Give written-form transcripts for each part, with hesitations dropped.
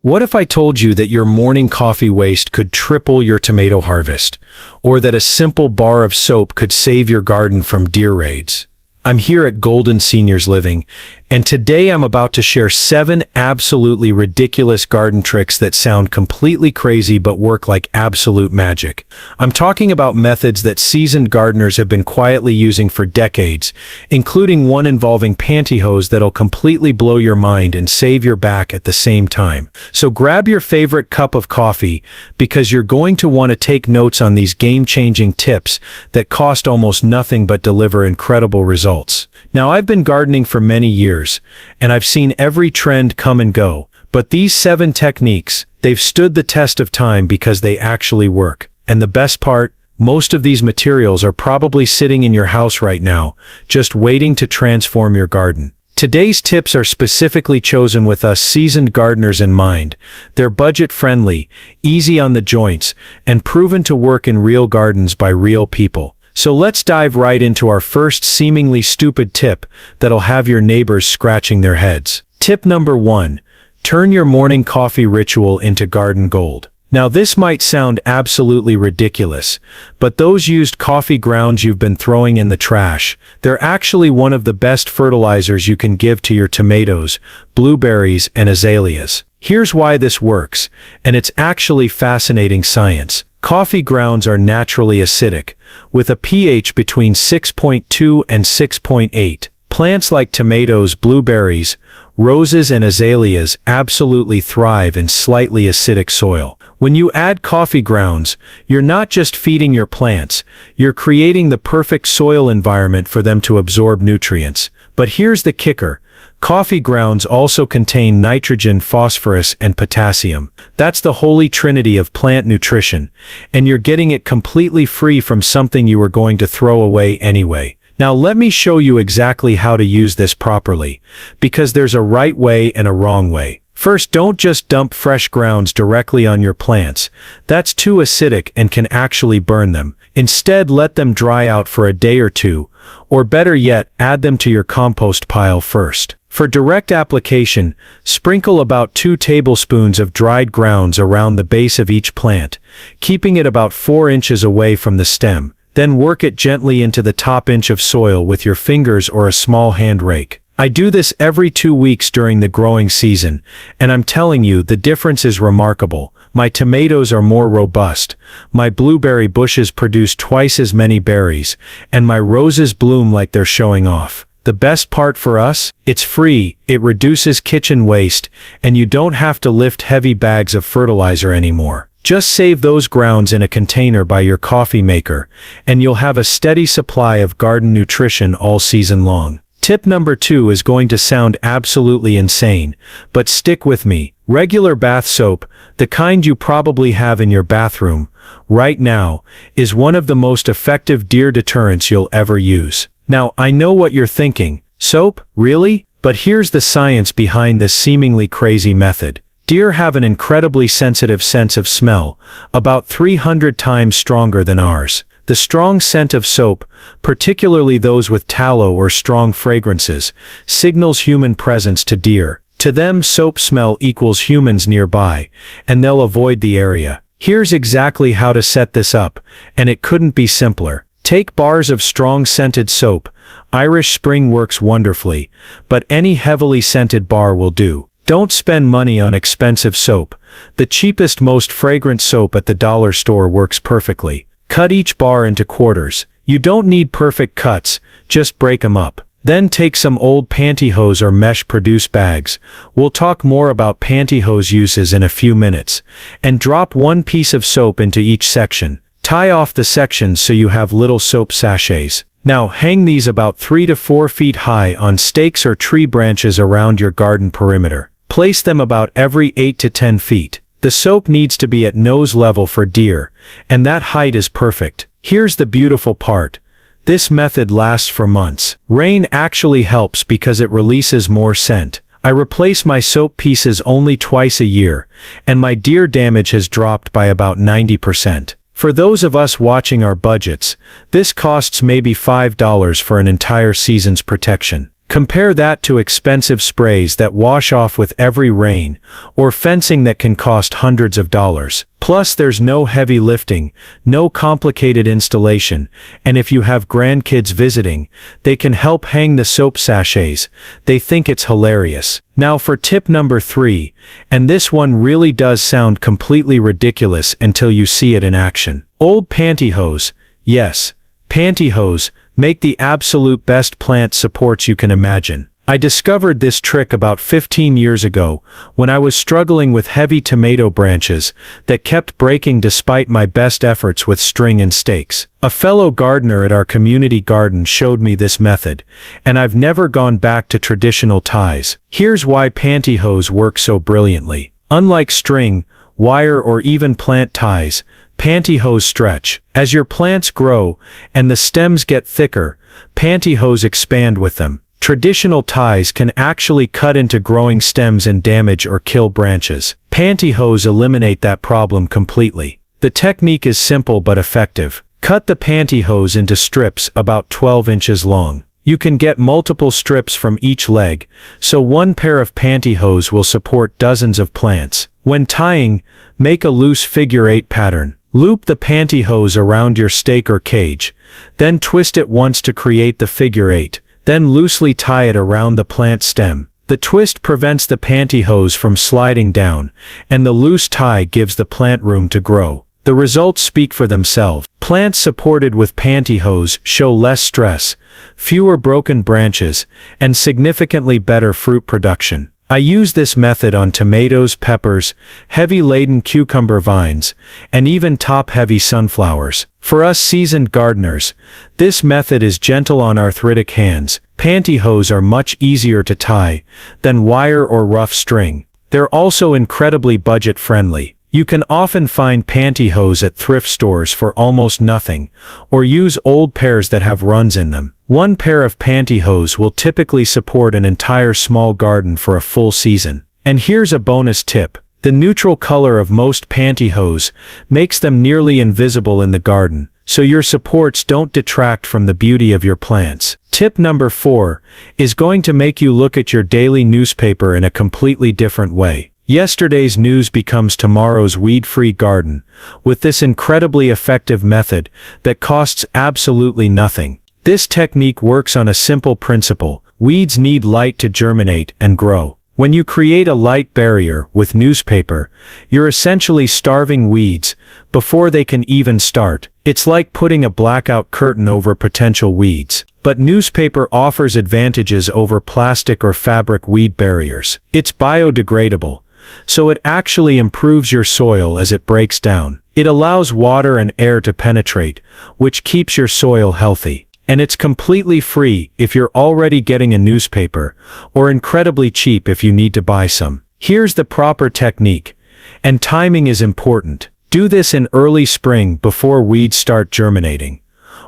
What if I told you that your morning coffee waste could triple your tomato harvest, or that a simple bar of soap could save your garden from deer raids? I'm here at Golden Seniors Living, and today I'm about to share 7 absolutely ridiculous garden tricks that sound completely crazy but work like absolute magic. I'm talking about methods that seasoned gardeners have been quietly using for decades, including one involving pantyhose that'll completely blow your mind and save your back at the same time. So grab your favorite cup of coffee, because you're going to want to take notes on these game-changing tips that cost almost nothing but deliver incredible results. Now, I've been gardening for many years, and I've seen every trend come and go, but these 7 techniques, they've stood the test of time because they actually work. And the best part, most of these materials are probably sitting in your house right now, just waiting to transform your garden. Today's tips are specifically chosen with us seasoned gardeners in mind. They're budget-friendly, easy on the joints, and proven to work in real gardens by real people. So let's dive right into our first seemingly stupid tip that'll have your neighbors scratching their heads. Tip number 1. Turn your morning coffee ritual into garden gold. Now, this might sound absolutely ridiculous, but those used coffee grounds you've been throwing in the trash, they're actually one of the best fertilizers you can give to your tomatoes, blueberries, and azaleas. Here's why this works, and it's actually fascinating science. Coffee grounds are naturally acidic, with a pH between 6.2 and 6.8. Plants like tomatoes, blueberries, roses, and azaleas absolutely thrive in slightly acidic soil. When you add coffee grounds, you're not just feeding your plants, you're creating the perfect soil environment for them to absorb nutrients. But here's the kicker. Coffee grounds also contain nitrogen, phosphorus, and potassium. That's the holy trinity of plant nutrition, and you're getting it completely free from something you were going to throw away anyway. Now let me show you exactly how to use this properly, because there's a right way and a wrong way. First, don't just dump fresh grounds directly on your plants. That's too acidic and can actually burn them. Instead, let them dry out for a day or two, or better yet, add them to your compost pile first. For direct application, sprinkle about 2 tablespoons of dried grounds around the base of each plant, keeping it about 4 inches away from the stem. Then work it gently into the top inch of soil with your fingers or a small hand rake. I do this every 2 weeks during the growing season, and I'm telling you, the difference is remarkable. My tomatoes are more robust, my blueberry bushes produce twice as many berries, and my roses bloom like they're showing off. The best part for us? It's free, it reduces kitchen waste, and you don't have to lift heavy bags of fertilizer anymore. Just save those grounds in a container by your coffee maker, and you'll have a steady supply of garden nutrition all season long. Tip number 2 is going to sound absolutely insane, but stick with me. Regular bath soap, the kind you probably have in your bathroom right now, is one of the most effective deer deterrents you'll ever use. Now, I know what you're thinking. Soap? Really? But here's the science behind this seemingly crazy method. Deer have an incredibly sensitive sense of smell, about 300 times stronger than ours. The strong scent of soap, particularly those with tallow or strong fragrances, signals human presence to deer. To them, soap smell equals humans nearby, and they'll avoid the area. Here's exactly how to set this up, and it couldn't be simpler. Take bars of strong scented soap. Irish Spring works wonderfully, but any heavily scented bar will do. Don't spend money on expensive soap. The cheapest, most fragrant soap at the dollar store works perfectly. Cut each bar into quarters. You don't need perfect cuts, just break them up. Then take some old pantyhose or mesh-produced bags. We'll talk more about pantyhose uses in a few minutes. And drop 1 piece of soap into each section. Tie off the sections so you have little soap sachets. Now hang these about 3 to 4 feet high on stakes or tree branches around your garden perimeter. Place them about every 8 to 10 feet. The soap needs to be at nose level for deer, and that height is perfect. Here's the beautiful part. This method lasts for months. Rain actually helps because it releases more scent. I replace my soap pieces only twice a year, and my deer damage has dropped by about 90%. For those of us watching our budgets, this costs maybe $5 for an entire season's protection. Compare that to expensive sprays that wash off with every rain, or fencing that can cost hundreds of dollars. Plus, there's no heavy lifting, no complicated installation, and if you have grandkids visiting, they can help hang the soap sachets. They think it's hilarious. Now for tip number 3, and this one really does sound completely ridiculous until you see it in action. Old pantyhose. Yes, pantyhose make the absolute best plant supports you can imagine. I discovered this trick about 15 years ago when I was struggling with heavy tomato branches that kept breaking despite my best efforts with string and stakes. A fellow gardener at our community garden showed me this method, and I've never gone back to traditional ties. Here's why pantyhose works so brilliantly. Unlike string, wire, or even plant ties, pantyhose stretch. As your plants grow and the stems get thicker, pantyhose expand with them. Traditional ties can actually cut into growing stems and damage or kill branches. Pantyhose eliminate that problem completely. The technique is simple but effective. Cut the pantyhose into strips about 12 inches long. You can get multiple strips from each leg, so one pair of pantyhose will support dozens of plants. When tying, make a loose figure-8 pattern. Loop the pantyhose around your stake or cage, then twist it once to create the figure-8. Then loosely tie it around the plant stem. The twist prevents the pantyhose from sliding down, and the loose tie gives the plant room to grow. The results speak for themselves. Plants supported with pantyhose show less stress, fewer broken branches, and significantly better fruit production. I use this method on tomatoes, peppers, heavy-laden cucumber vines, and even top-heavy sunflowers. For us seasoned gardeners, this method is gentle on arthritic hands. Pantyhose are much easier to tie than wire or rough string. They're also incredibly budget-friendly. You can often find pantyhose at thrift stores for almost nothing, or use old pairs that have runs in them. One pair of pantyhose will typically support an entire small garden for a full season. And here's a bonus tip. The neutral color of most pantyhose makes them nearly invisible in the garden, so your supports don't detract from the beauty of your plants. Tip number 4 is going to make you look at your daily newspaper in a completely different way. Yesterday's news becomes tomorrow's weed-free garden, with this incredibly effective method that costs absolutely nothing. This technique works on a simple principle. Weeds need light to germinate and grow. When you create a light barrier with newspaper, you're essentially starving weeds before they can even start. It's like putting a blackout curtain over potential weeds. But newspaper offers advantages over plastic or fabric weed barriers. It's biodegradable, so it actually improves your soil as it breaks down. It allows water and air to penetrate, which keeps your soil healthy. And it's completely free if you're already getting a newspaper, or incredibly cheap if you need to buy some. Here's the proper technique, and timing is important. Do this in early spring before weeds start germinating,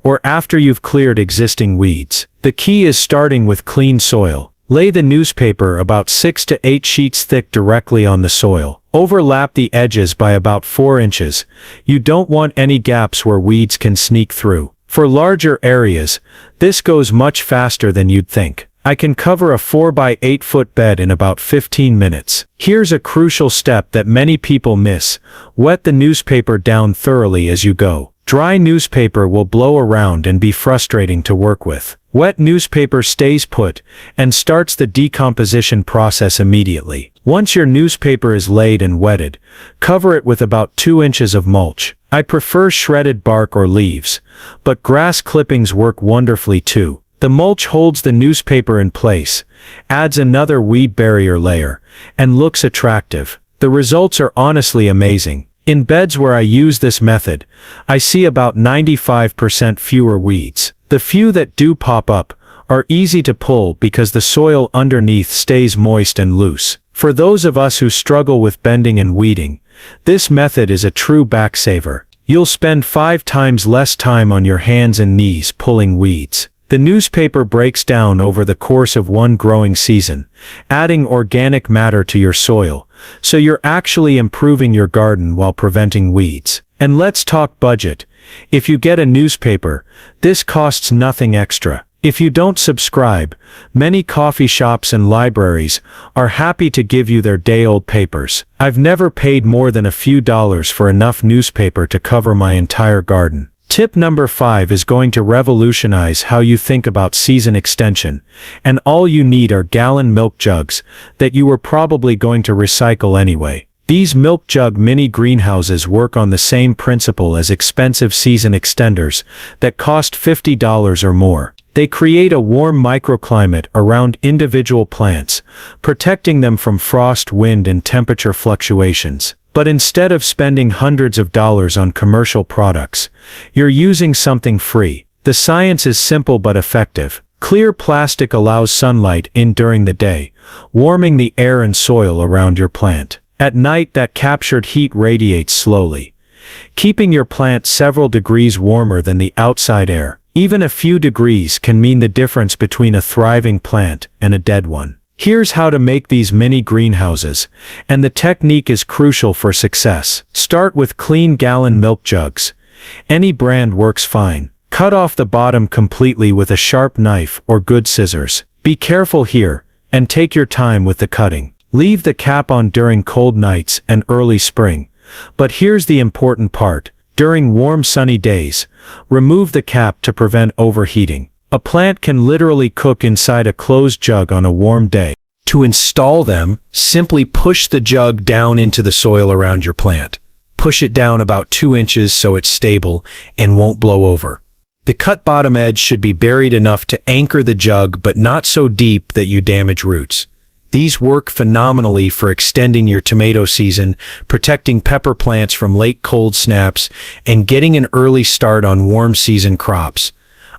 or after you've cleared existing weeds. The key is starting with clean soil. Lay the newspaper about 6 to 8 sheets thick directly on the soil. Overlap the edges by about 4 inches. You don't want any gaps where weeds can sneak through. For larger areas, this goes much faster than you'd think. I can cover a 4 by 8 foot bed in about 15 minutes. Here's a crucial step that many people miss. Wet the newspaper down thoroughly as you go. Dry newspaper will blow around and be frustrating to work with. Wet newspaper stays put and starts the decomposition process immediately. Once your newspaper is laid and wetted, cover it with about 2 inches of mulch. I prefer shredded bark or leaves, but grass clippings work wonderfully too. The mulch holds the newspaper in place, adds another weed barrier layer, and looks attractive. The results are honestly amazing. In beds where I use this method, I see about 95% fewer weeds. The few that do pop up are easy to pull because the soil underneath stays moist and loose. For those of us who struggle with bending and weeding, this method is a true back saver. You'll spend 5 times less time on your hands and knees pulling weeds. The newspaper breaks down over the course of one growing season, adding organic matter to your soil, so you're actually improving your garden while preventing weeds. And let's talk budget. If you get a newspaper, this costs nothing extra. If you don't subscribe, many coffee shops and libraries are happy to give you their day-old papers. I've never paid more than a few dollars for enough newspaper to cover my entire garden. Tip number 5 is going to revolutionize how you think about season extension, and all you need are gallon milk jugs that you were probably going to recycle anyway. These milk jug mini greenhouses work on the same principle as expensive season extenders that cost $50 or more. They create a warm microclimate around individual plants, protecting them from frost, wind, and temperature fluctuations. But instead of spending hundreds of dollars on commercial products, you're using something free. The science is simple but effective. Clear plastic allows sunlight in during the day, warming the air and soil around your plant. At night, that captured heat radiates slowly, keeping your plant several degrees warmer than the outside air. Even a few degrees can mean the difference between a thriving plant and a dead one. Here's how to make these mini greenhouses, and the technique is crucial for success. Start with clean gallon milk jugs. Any brand works fine. Cut off the bottom completely with a sharp knife or good scissors. Be careful here, and take your time with the cutting. Leave the cap on during cold nights and early spring. But here's the important part. During warm sunny days, remove the cap to prevent overheating. A plant can literally cook inside a closed jug on a warm day. To install them, simply push the jug down into the soil around your plant. Push it down about 2 inches so it's stable and won't blow over. The cut bottom edge should be buried enough to anchor the jug but not so deep that you damage roots. These work phenomenally for extending your tomato season, protecting pepper plants from late cold snaps, and getting an early start on warm season crops.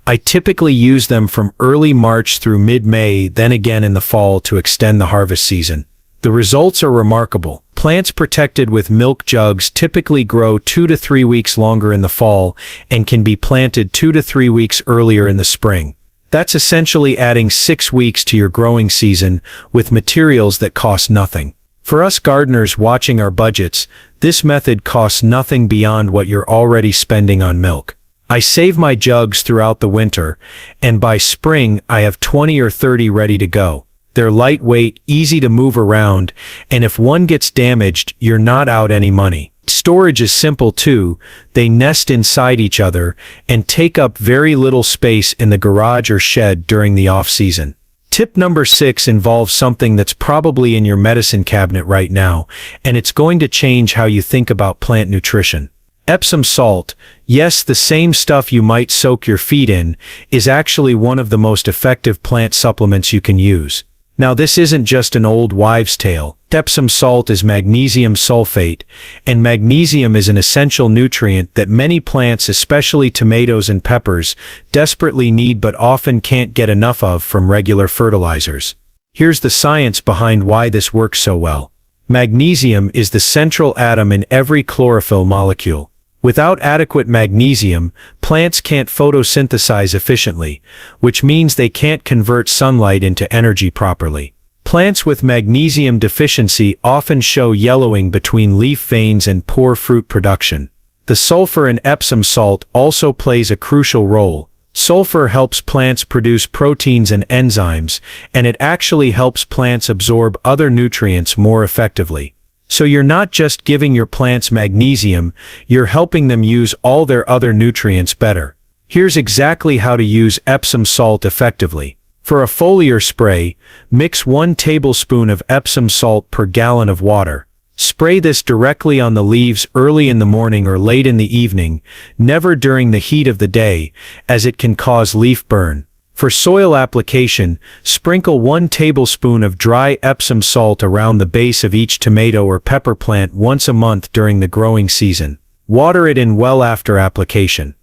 I typically use them from early March through mid-May, then again in the fall to extend the harvest season. The results are remarkable. Plants protected with milk jugs typically grow 2 to 3 weeks longer in the fall and can be planted 2 to 3 weeks earlier in the spring. That's essentially adding 6 weeks to your growing season with materials that cost nothing. For us gardeners watching our budgets, this method costs nothing beyond what you're already spending on milk. I save my jugs throughout the winter, and by spring I have 20 or 30 ready to go. They're lightweight, easy to move around, and if one gets damaged, you're not out any money. Storage is simple too. They nest inside each other and take up very little space in the garage or shed during the off-season. Tip number 6 involves something that's probably in your medicine cabinet right now, and it's going to change how you think about plant nutrition. Epsom salt, yes, the same stuff you might soak your feet in, is actually one of the most effective plant supplements you can use. Now this isn't just an old wives' tale. Epsom salt is magnesium sulfate, and magnesium is an essential nutrient that many plants, especially tomatoes and peppers, desperately need but often can't get enough of from regular fertilizers. Here's the science behind why this works so well. Magnesium is the central atom in every chlorophyll molecule. Without adequate magnesium, plants can't photosynthesize efficiently, which means they can't convert sunlight into energy properly. Plants with magnesium deficiency often show yellowing between leaf veins and poor fruit production. The sulfur in Epsom salt also plays a crucial role. Sulfur helps plants produce proteins and enzymes, and it actually helps plants absorb other nutrients more effectively. So you're not just giving your plants magnesium, you're helping them use all their other nutrients better. Here's exactly how to use Epsom salt effectively. For a foliar spray, mix 1 tablespoon of Epsom salt per gallon of water. Spray this directly on the leaves early in the morning or late in the evening, never during the heat of the day, as it can cause leaf burn. For soil application, sprinkle 1 tablespoon of dry Epsom salt around the base of each tomato or pepper plant once a month during the growing season. Water it in well after application.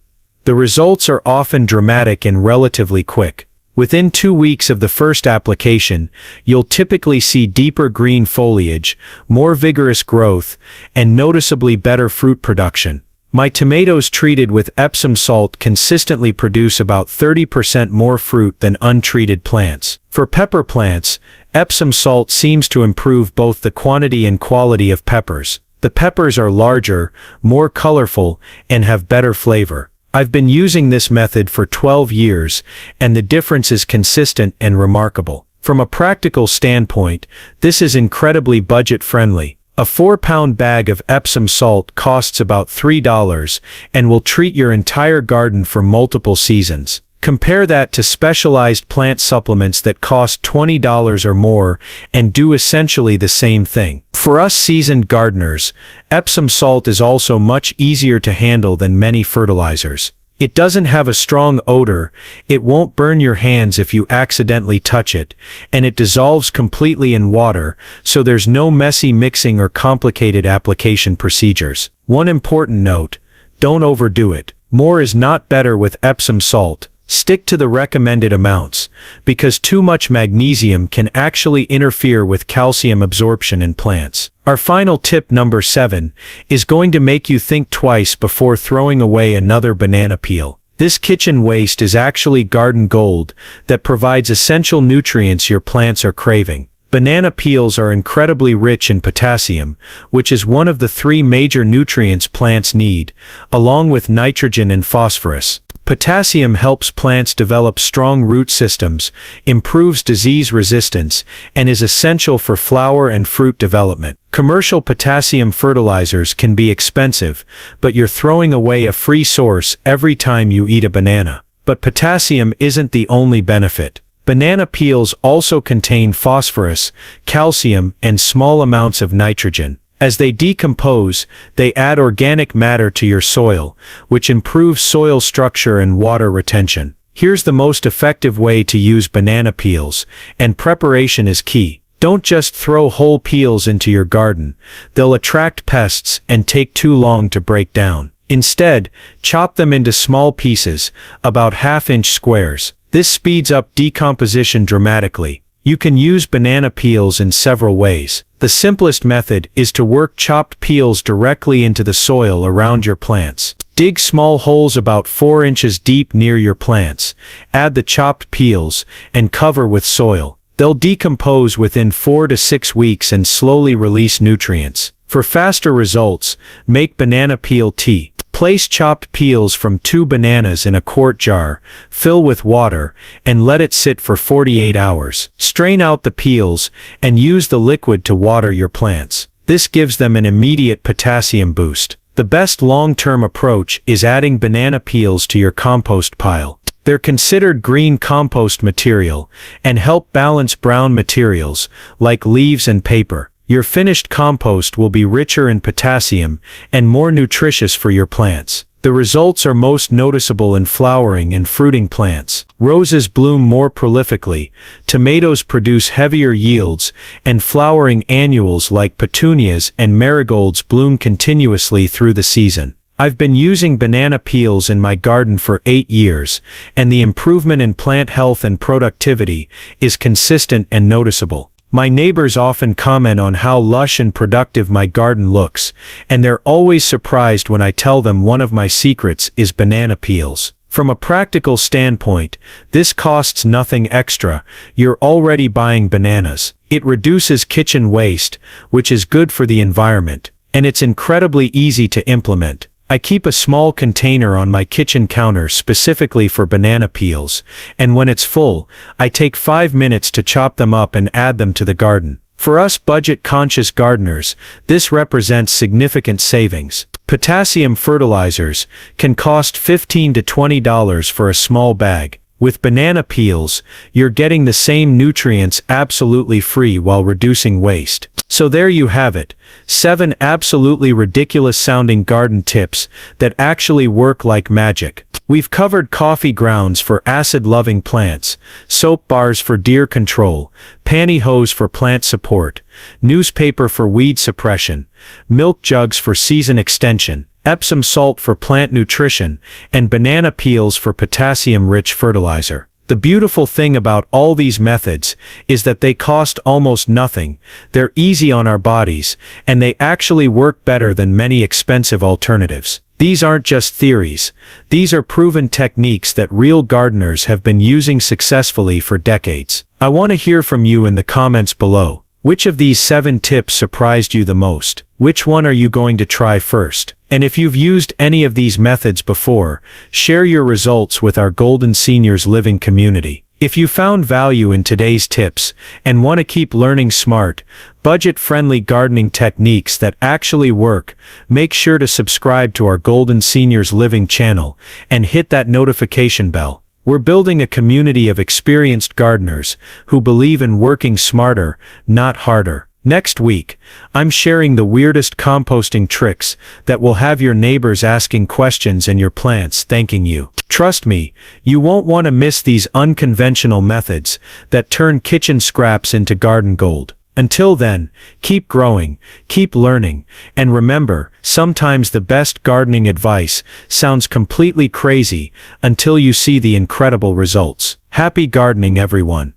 The results are often dramatic and relatively quick. Within 2 weeks of the first application, you'll typically see deeper green foliage, more vigorous growth, and noticeably better fruit production. My tomatoes treated with Epsom salt consistently produce about 30% more fruit than untreated plants. For pepper plants, Epsom salt seems to improve both the quantity and quality of peppers. The peppers are larger, more colorful, and have better flavor. I've been using this method for 12 years, and the difference is consistent and remarkable. From a practical standpoint, this is incredibly budget-friendly. A 4-pound bag of Epsom salt costs about $3 and will treat your entire garden for multiple seasons. Compare that to specialized plant supplements that cost $20 or more and do essentially the same thing. For us seasoned gardeners, Epsom salt is also much easier to handle than many fertilizers. It doesn't have a strong odor, it won't burn your hands if you accidentally touch it, and it dissolves completely in water, so there's no messy mixing or complicated application procedures. One important note: don't overdo it. More is not better with Epsom salt. Stick to the recommended amounts, because too much magnesium can actually interfere with calcium absorption in plants. Our final tip, number 7, is going to make you think twice before throwing away another banana peel. This kitchen waste is actually garden gold that provides essential nutrients your plants are craving. Banana peels are incredibly rich in potassium, which is one of the 3 major nutrients plants need, along with nitrogen and phosphorus. Potassium helps plants develop strong root systems, improves disease resistance, and is essential for flower and fruit development. Commercial potassium fertilizers can be expensive, but you're throwing away a free source every time you eat a banana. But potassium isn't the only benefit. Banana peels also contain phosphorus, calcium, and small amounts of nitrogen. As they decompose, they add organic matter to your soil, which improves soil structure and water retention. Here's the most effective way to use banana peels, and preparation is key. Don't just throw whole peels into your garden. They'll attract pests and take too long to break down. Instead, chop them into small pieces, about ½ squares. This speeds up decomposition dramatically. You can use banana peels in several ways. The simplest method is to work chopped peels directly into the soil around your plants. Dig small holes about 4 inches deep near your plants, add the chopped peels, and cover with soil. They'll decompose within 4 to 6 weeks and slowly release nutrients. For faster results, make banana peel tea. Place chopped peels from 2 bananas in a quart jar, fill with water, and let it sit for 48 hours. Strain out the peels, and use the liquid to water your plants. This gives them an immediate potassium boost. The best long-term approach is adding banana peels to your compost pile. They're considered green compost material, and help balance brown materials, like leaves and paper. Your finished compost will be richer in potassium and more nutritious for your plants. The results are most noticeable in flowering and fruiting plants. Roses bloom more prolifically, tomatoes produce heavier yields, and flowering annuals like petunias and marigolds bloom continuously through the season. I've been using banana peels in my garden for 8 years, and the improvement in plant health and productivity is consistent and noticeable. My neighbors often comment on how lush and productive my garden looks, and they're always surprised when I tell them one of my secrets is banana peels. From a practical standpoint, this costs nothing extra. You're already buying bananas. It reduces kitchen waste, which is good for the environment, and it's incredibly easy to implement. I keep a small container on my kitchen counter specifically for banana peels, and when it's full, I take 5 minutes to chop them up and add them to the garden. For us budget-conscious gardeners, this represents significant savings. Potassium fertilizers can cost $15 to $20 for a small bag. With banana peels, you're getting the same nutrients absolutely free while reducing waste. So there you have it, 7 absolutely ridiculous-sounding garden tips that actually work like magic. We've covered coffee grounds for acid-loving plants, soap bars for deer control, pantyhose for plant support, newspaper for weed suppression, milk jugs for season extension, Epsom salt for plant nutrition, and banana peels for potassium-rich fertilizer. The beautiful thing about all these methods is that they cost almost nothing, they're easy on our bodies, and they actually work better than many expensive alternatives. These aren't just theories. These are proven techniques that real gardeners have been using successfully for decades. I want to hear from you in the comments below. Which of these 7 tips surprised you the most? Which one are you going to try first? And if you've used any of these methods before, share your results with our Golden Seniors Living community. If you found value in today's tips and want to keep learning smart, budget-friendly gardening techniques that actually work, make sure to subscribe to our Golden Seniors Living channel and hit that notification bell. We're building a community of experienced gardeners who believe in working smarter, not harder. Next week, I'm sharing the weirdest composting tricks that will have your neighbors asking questions and your plants thanking you. Trust me, you won't want to miss these unconventional methods that turn kitchen scraps into garden gold. Until then, keep growing, keep learning, and remember, sometimes the best gardening advice sounds completely crazy until you see the incredible results. Happy gardening, everyone!